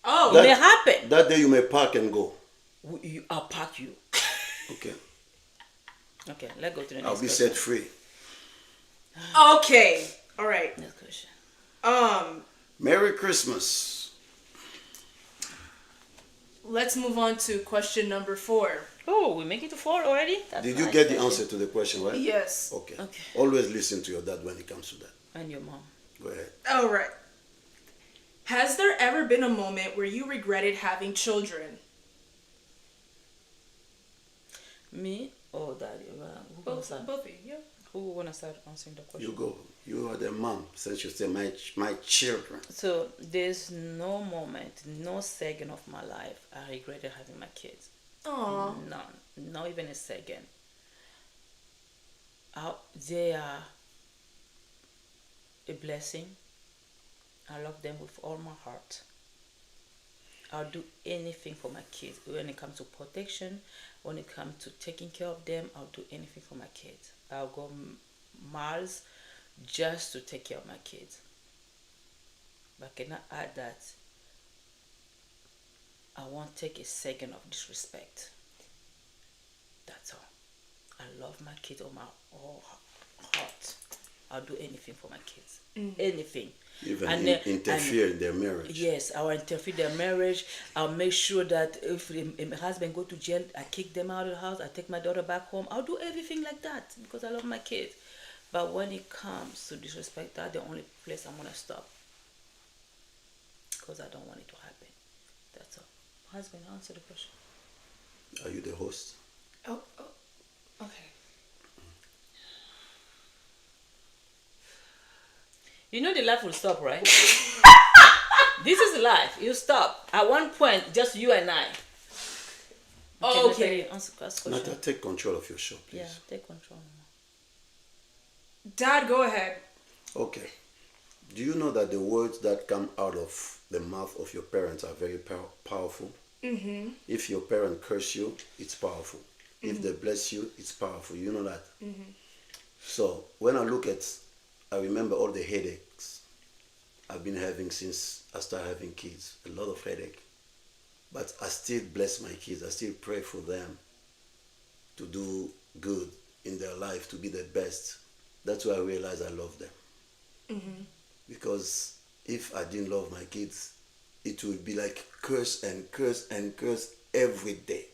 S1: Oh,
S2: it may happen.
S3: That day you may park and go.
S2: I'll park you.
S3: Okay.
S2: Okay, let's go to the next question.
S3: I'll be set free.
S1: Okay. All right.
S2: Next question.
S3: Merry Christmas.
S1: Let's move on to question number 4.
S2: Oh, we make it to 4 already?
S3: Did you get the answer to the question, right?
S1: Yes.
S3: Okay. Always listen to your dad when it comes to that.
S2: And your mom.
S3: Go ahead.
S1: All right. Has there ever been a moment where you regretted having children?
S2: Me or daddy?
S1: Both of you. Yeah.
S2: Who wanna start answering the question?
S3: You go. You are the mom, since you say my children.
S2: So there's no moment, no second of my life I regretted having my kids.
S1: Aww.
S2: None. Not even a second. They are a blessing. I love them with all my heart. I'll do anything for my kids. When it comes to protection, when it comes to taking care of them, I'll do anything for my kids. I'll go miles just to take care of my kids. But I cannot add that I won't take a second of disrespect. That's all. I love my kids with my whole heart. I'll do anything for my kids. Anything.
S3: Even interfere in their marriage.
S2: Yes, I'll interfere in their marriage. I'll make sure that if my husband go to jail, I kick them out of the house. I take my daughter back home. I'll do everything like that because I love my kids. But when it comes to disrespect, that's the only place I'm gonna stop because I don't want it to happen. That's all. Husband, answer the question.
S3: Are you the host?
S1: Oh, oh, okay.
S2: You know the life will stop, right? This is life. You stop. At one point, just you and I.
S1: Oh,
S2: Natalie,
S1: okay.
S2: answer question.
S3: Nata, take control of your show, please.
S2: Yeah, take control.
S1: Dad, go ahead.
S3: Okay. Do you know that the words that come out of the mouth of your parents are very powerful?
S1: Mm-hmm.
S3: If your parent curse you, it's powerful. If they bless you, it's powerful. You know that?
S1: Mm-hmm.
S3: So when I remember all the headaches I've been having since I started having kids. A lot of headache. But I still bless my kids. I still pray for them to do good in their life, to be the best. That's why I realized I love them.
S1: Mm-hmm.
S3: Because if I didn't love my kids, it would be like curse and curse and curse every day.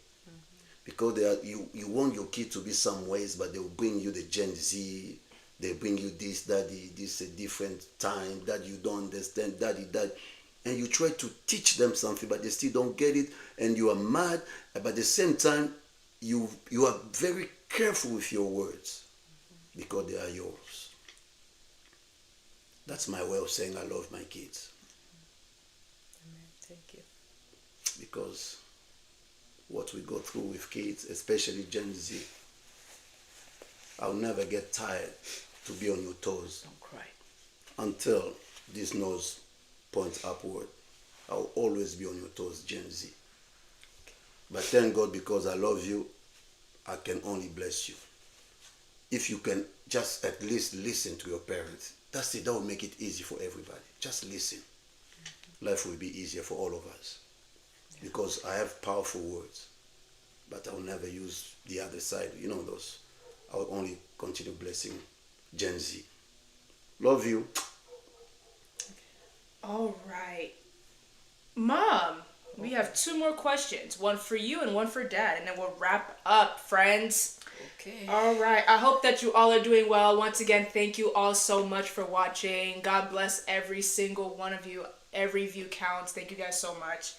S3: Because you want your kid to be some ways, but they will bring you the Gen Z. They bring you this, daddy, this a different time that you don't understand, daddy, that, and you try to teach them something, but they still don't get it, and you are mad. But at the same time, you are very careful with your words because they are yours. That's my way of saying I love my kids.
S2: Amen. Thank you.
S3: Because what we go through with kids, especially Gen Z, I'll never get tired to be on your toes
S2: Don't cry.
S3: until this nose points upward. I'll always be on your toes, Gen Z. But thank God, because I love you, I can only bless you. If you can just at least listen to your parents, that's it. That will make it easy for everybody. Just listen. Life will be easier for all of us. Because I have powerful words, but I'll never use the other side. You know those. I'll only continue blessing Gen Z. Love you.
S1: All right. Mom, we have two more questions. One for you and one for Dad, and then we'll wrap up, friends.
S2: Okay.
S1: All right. I hope that you all are doing well. Once again, thank you all so much for watching. God bless every single one of you. Every view counts. Thank you guys so much.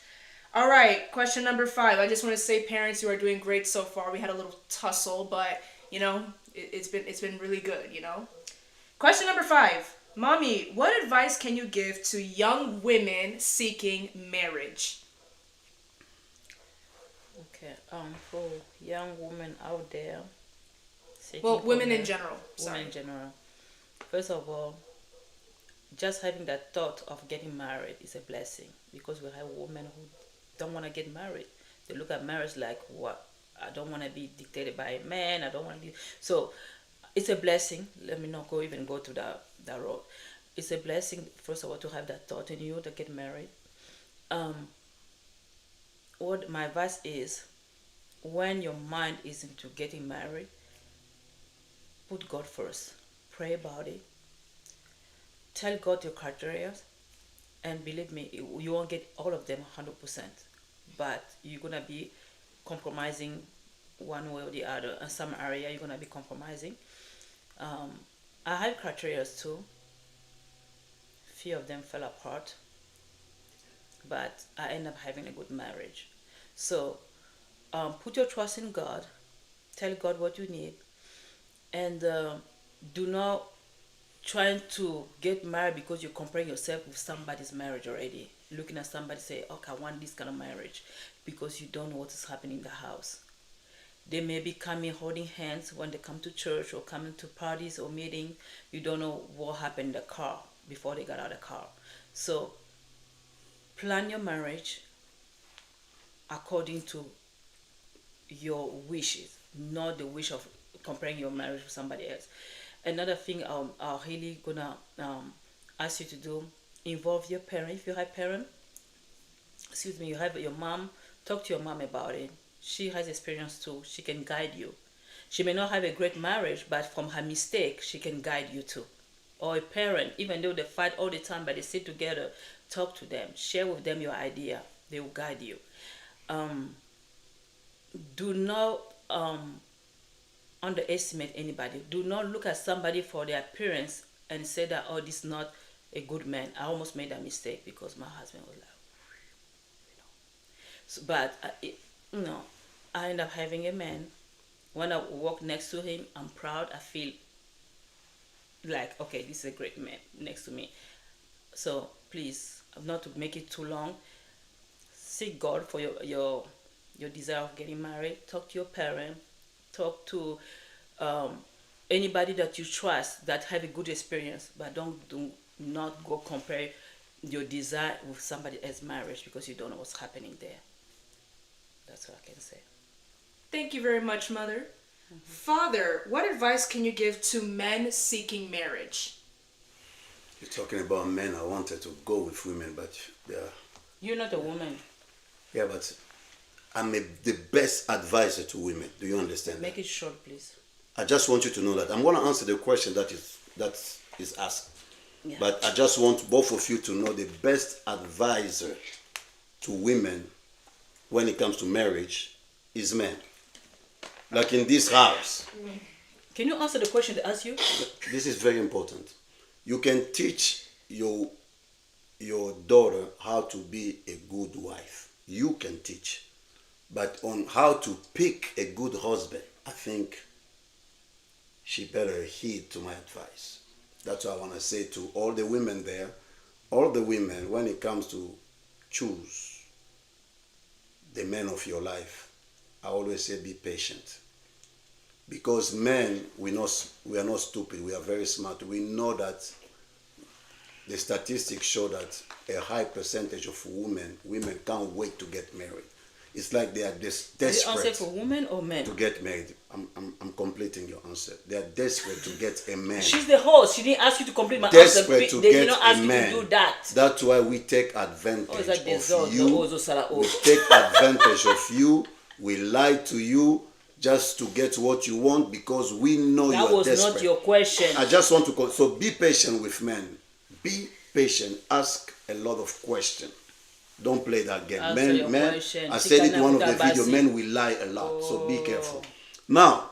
S1: All right. Question number 5. I just want to say, parents, you are doing great so far. We had a little tussle, but you know, it's been really good. You know. Question number 5. Mommy, what advice can you give to young women seeking marriage?
S2: Okay. For young women out there,
S1: Well,
S2: seeking
S1: women
S2: for
S1: in general.
S2: women
S1: Sorry.
S2: in general. First of all, just having that thought of getting married is a blessing because we have women who don't want to get married. They look at marriage like, what? I don't want to be dictated by a man. I don't want to be. So it's a blessing. Let me not even go to that road. It's a blessing, first of all, to have that thought in you to get married. Um, what my advice is, when your mind is into getting married, put God first. Pray about it. Tell God your criteria, and believe me, you won't get all of them 100%, but you're gonna be compromising one way or the other. In some area, you're gonna be compromising. Um, I had criteria too. Few of them fell apart, but I ended up having a good marriage. So put your trust in God. Tell God what you need, and do not trying to get married because you're comparing yourself with somebody's marriage already. Looking at somebody say, okay, I want this kind of marriage, because you don't know what is happening in the house. They may be coming holding hands when they come to church or coming to parties or meeting. You don't know what happened in the car before they got out of the car. So plan your marriage according to your wishes, not the wish of comparing your marriage with somebody else. Another thing I'm really gonna ask you to do, involve your parent. If you have parent, excuse me, you have your mom, talk to your mom about it. She has experience too. She can guide you. She may not have a great marriage, but from her mistake, she can guide you too. Or a parent, even though they fight all the time, but they sit together, talk to them, share with them your idea. They will guide you. Um, do not underestimate anybody. Do not look at somebody for their appearance and say that, oh, this is not a good man. I almost made that mistake because my husband was like, so, but I end up having a man. When I walk next to him, I'm proud. I feel like, okay, this is a great man next to me. So please, not to make it too long, seek God for your desire of getting married. Talk to your parent. Talk to anybody that you trust that have a good experience, but do not go compare your desire with somebody else's marriage because you don't know what's happening there. That's what I can say.
S1: Thank you very much, Mother. Father, what advice can you give to men seeking marriage?
S3: You're talking about men. I wanted to go with women, but yeah.
S2: You're not a woman.
S3: Yeah, but the best advisor to women. Do you understand?
S2: Make
S3: that?
S2: it short, please.
S3: I just want you to know that I'm going to answer the question that is asked.
S2: Yeah.
S3: But I just want both of you to know the best advisor to women when it comes to marriage is men. Like in this house.
S2: Can you answer the question they asked you?
S3: This is very important. You can teach your daughter how to be a good wife. You can teach. But on how to pick a good husband, I think she better heed to my advice. That's what I want to say to all the women there. All the women, when it comes to choose the man of your life, I always say be patient. Because men, we are not stupid. We are very smart. We know that the statistics show that a high percentage of women can't wait to get married. It's like they are desperate.
S2: Is the answer for women or men?
S3: To get married. I'm completing your answer. They are desperate to get a man.
S2: She's the host. She didn't ask you to complete my
S3: Desperate
S2: answer.
S3: to
S2: They
S3: get
S2: did not ask
S3: a
S2: you
S3: man.
S2: to do that.
S3: That's why we take advantage
S2: Oh, is that
S3: of
S2: dessert?
S3: you. We take advantage of you. We lie to you just to get what you want because we know you are desperate.
S2: That was not your question.
S3: I just want to so be patient with men. Be patient. Ask a lot of questions. Don't play that game. Men, I said it in one of the videos, men will lie a lot. So be careful. Now,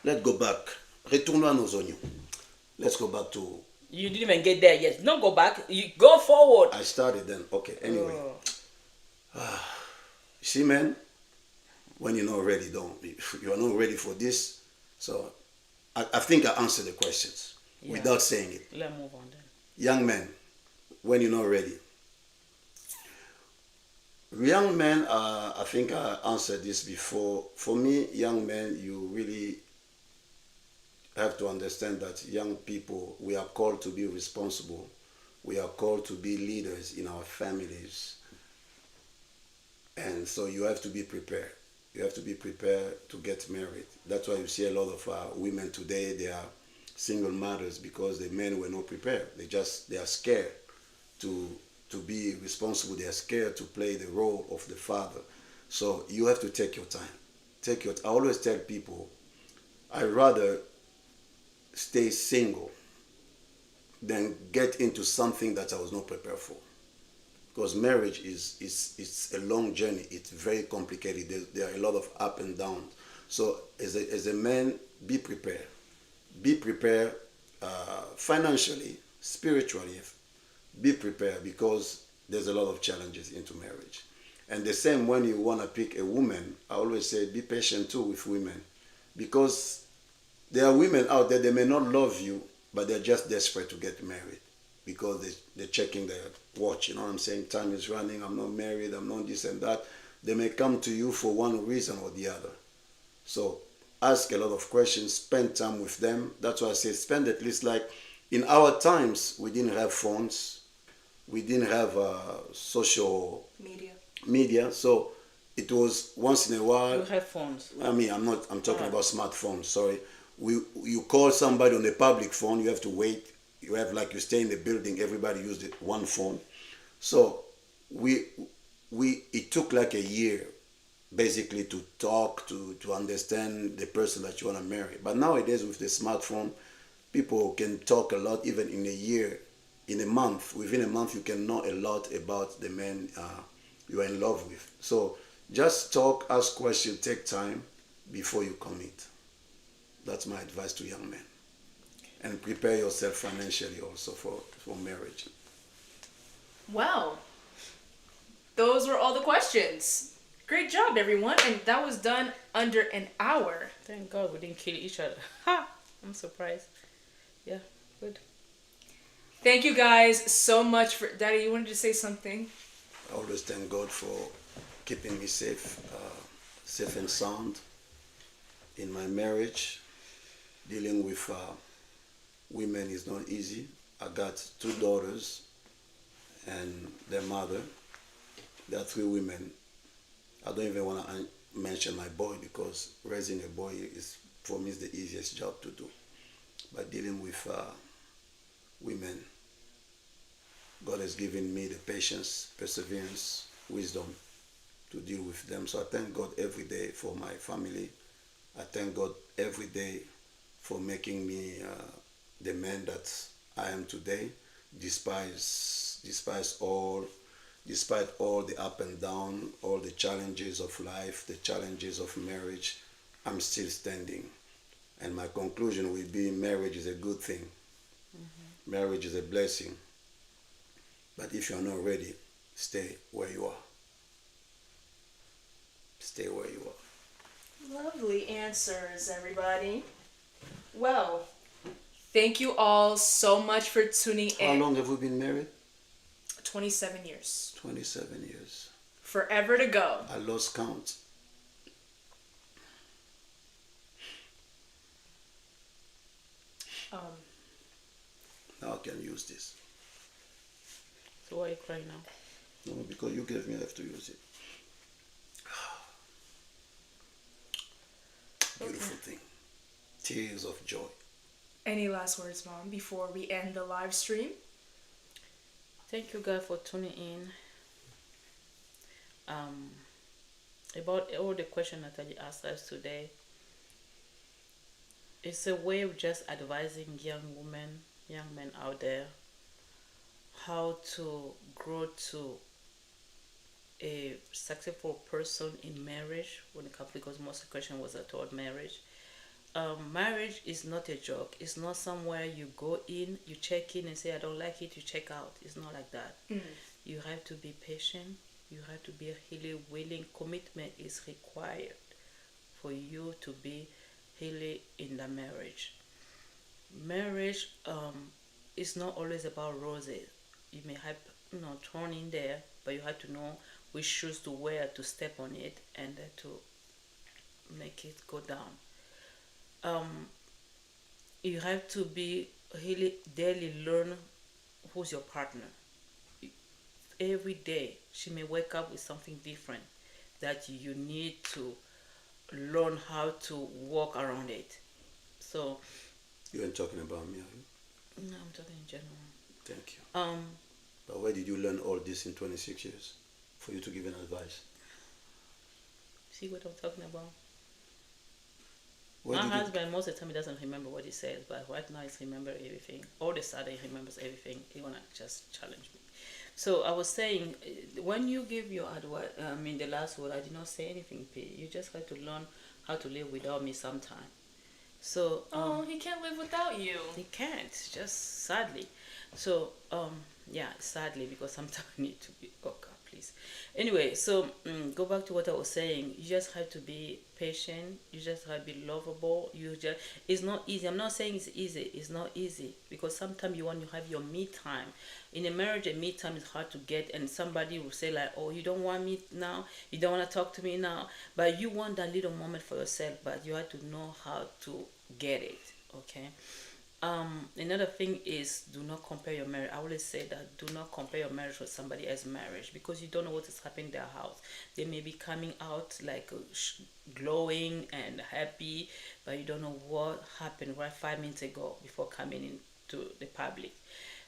S3: let's go back. Retournons à nos oignons. Let's go back to...
S2: You didn't even get there yet. Don't go back. You go forward.
S3: I started then. Okay, anyway. See, man, when you're not ready, you are not ready for this. So, I think I answered the questions without saying it.
S2: Let's move on then.
S3: Young men, when you're not ready. Young men, I think I answered this before. For me, young men, you really have to understand that young people, we are called to be responsible. We are called to be leaders in our families. And so you have to be prepared. You have to be prepared to get married. That's why you see a lot of women today, they are single mothers because the men were not prepared. They are scared to be responsible. They are scared to play the role of the father. So you have to take your time. I always tell people, I'd rather stay single than get into something that I was not prepared for. Because marriage it's a long journey. It's very complicated. There are a lot of up and downs. So as a man, be prepared. Be prepared financially, spiritually. Be prepared because there's a lot of challenges into marriage. And the same when you want to pick a woman, I always say be patient too with women. Because there are women out there, they may not love you, but they're just desperate to get married. Because they're checking their watch, you know what I'm saying? Time is running, I'm not married, I'm not this and that. They may come to you for one reason or the other. So ask a lot of questions, spend time with them. That's why I say spend at least like, in our times, we didn't have phones. We didn't have social media. So it was once in a while.
S2: You have phones.
S3: I mean, I'm talking about smartphones, sorry. You call somebody on the public phone, you have to wait. You stay in the building, everybody used it, one phone. So it took like a year basically to talk, to understand the person that you want to marry. But nowadays with the smartphone, people can talk a lot even in a year, in a month. Within a month, you can know a lot about the man you are in love with. So just talk, ask questions, take time before you commit. That's my advice to young men. And prepare yourself financially also for marriage.
S1: Well, those were all the questions. Great job, everyone. And that was done under an hour.
S2: Thank God we didn't kill each other. Ha! I'm surprised. Yeah, good.
S1: Thank you guys so much for. Daddy, you wanted to say something?
S3: I always thank God for keeping me safe, safe and sound in my marriage. Dealing with women is not easy. I got two daughters and their mother. There are three women. I don't even want to mention my boy because raising a boy is, for me, is the easiest job to do. But dealing with women, God has given me the patience, perseverance, wisdom to deal with them. So I thank God every day for my family. I thank God every day for making me the man that I am today, despite all the up and down, all the challenges of life, the challenges of marriage. I'm still standing. And my conclusion will be marriage is a good thing. Mm-hmm. Marriage is a blessing. But if you're not ready, stay where you are. Stay where you are.
S1: Lovely answers, everybody. Well, thank you all so much for tuning in.
S3: How long have we been married?
S1: 27 years.
S3: 27 years.
S1: Forever to go.
S3: I lost count. Now I can use this.
S2: So why are you crying now?
S3: No, because you gave me, I have to use it. Beautiful thing. Tears of joy.
S1: Any last words, Mom, before we end the live stream?
S2: Thank you guys for tuning in. About all the questions Natalie asked us today. It's a way of just advising young women, young men out there, how to grow to a successful person in marriage when it comes, because most of the question was toward marriage. Marriage is not a joke. It's not somewhere you go in, you check in and say I don't like it, you check out. It's not like that. You have to be patient. You have to be really willing. Commitment is required for you to be really in the marriage. Marriage is not always about roses. You may have thrown in there, but you have to know which shoes to wear to step on it and to make it go down. You have to be really daily learn who's your partner. Every day she may wake up with something different that you need to learn how to walk around it. So
S3: you ain't talking about me, are you?
S2: No, I'm talking in general.
S3: Thank you. But where did you learn all this in 26 years for you to give an advice?
S2: See what I'm talking about?
S3: Where
S2: My
S3: did
S2: husband, most of the time, he doesn't remember what he says, but right now he's remember everything. All of a sudden, he remembers everything. He wanna just challenge me. So I was saying, when you give your advice, the last word, I did not say anything, P. You just have to learn how to live without me sometime. So
S1: he can't live without you.
S2: he can't, just sadly. So yeah, sadly, because sometimes I need to be. Oh God, please. Anyway, so go back to what I was saying. You just have to be patient. You just have to be lovable. It's not easy. I'm not saying it's easy. It's not easy because sometimes you want to have your me time. In a marriage, a me time is hard to get, and somebody will say like, "Oh, you don't want me now. You don't want to talk to me now." But you want that little moment for yourself. But you have to know how to get it. Okay. Another thing is, do not compare your marriage. I always say that do not compare your marriage with somebody else's marriage because you don't know what is happening in their house. They may be coming out like glowing and happy, but you don't know what happened right 5 minutes ago before coming into the public.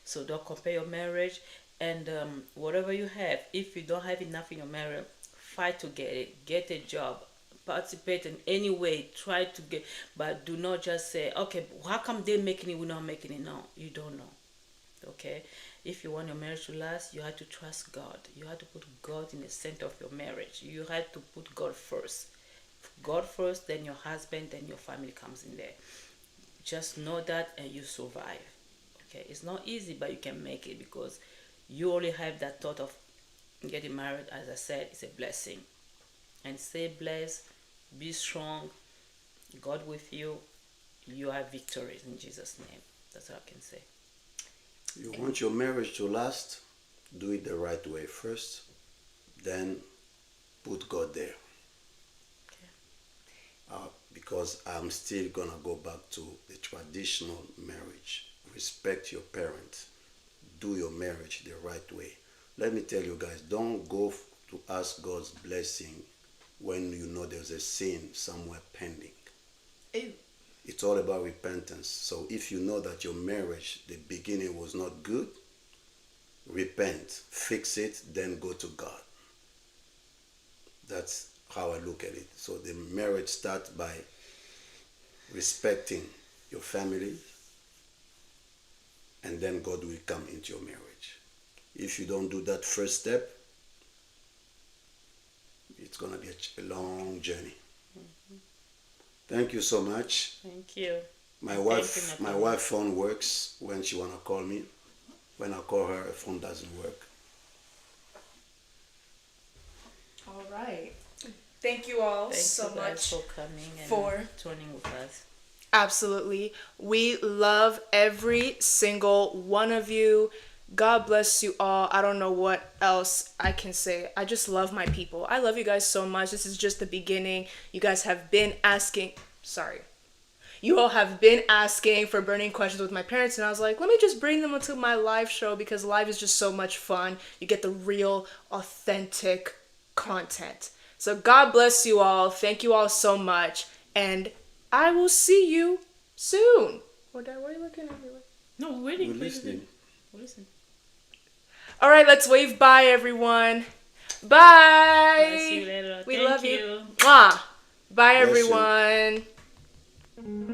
S2: So don't compare your marriage, and whatever you have, if you don't have enough in your marriage, fight to get it. Get a job. Participate in any way, try to get, but do not just say, okay, how come they're making it, we're not making it. No, you don't know. Okay, if you want your marriage to last, you have to trust God. You have to put God in the center of your marriage. You have to put God first, God first, then your husband, then your family comes in there. Just know that and you survive. Okay, it's not easy, but you can make it because you only have that thought of getting married. As I said, it's a blessing. And stay blessed, be strong, God with you. You have victories in Jesus' name. That's all I can say.
S3: You want your marriage to last? Do it the right way first, then put God there. Because I'm still gonna go back to the traditional marriage. Respect your parents. Do your marriage the right way. Let me tell you guys, don't go to ask God's blessing when you know there's a sin somewhere pending.
S1: Ew.
S3: It's all about repentance. So if you know that your marriage, the beginning was not good, repent, fix it, then go to God. That's how I look at it. So the marriage starts by respecting your family, and then God will come into your marriage. If you don't do that first step, it's going to be a long journey. Thank you so much.
S2: Thank you.
S3: My wife phone works when she want to call me. When I call her phone doesn't work.
S1: All right. Thank you all
S2: Thank
S1: so
S2: you guys
S1: much
S2: for coming and
S1: for
S2: tuning with us.
S1: Absolutely. We love every single one of you. God bless you all. I don't know what else I can say. I just love my people. I love you guys so much. This is just the beginning. You guys have been asking, you all have been asking for burning questions with my parents, and I was like, let me just bring them onto my live show because live is just so much fun. You get the real, authentic content. So God bless you all. Thank you all so much. And I will see you soon. Why are you looking at me?
S2: No, we're waiting.
S3: We're listening.
S2: We're listening.
S1: All right, let's wave bye, everyone. Bye.
S2: Bye. See you later.
S1: We
S2: Thank
S1: love
S2: you.
S1: you. Mwah. Bye,
S3: Bless you.
S1: everyone.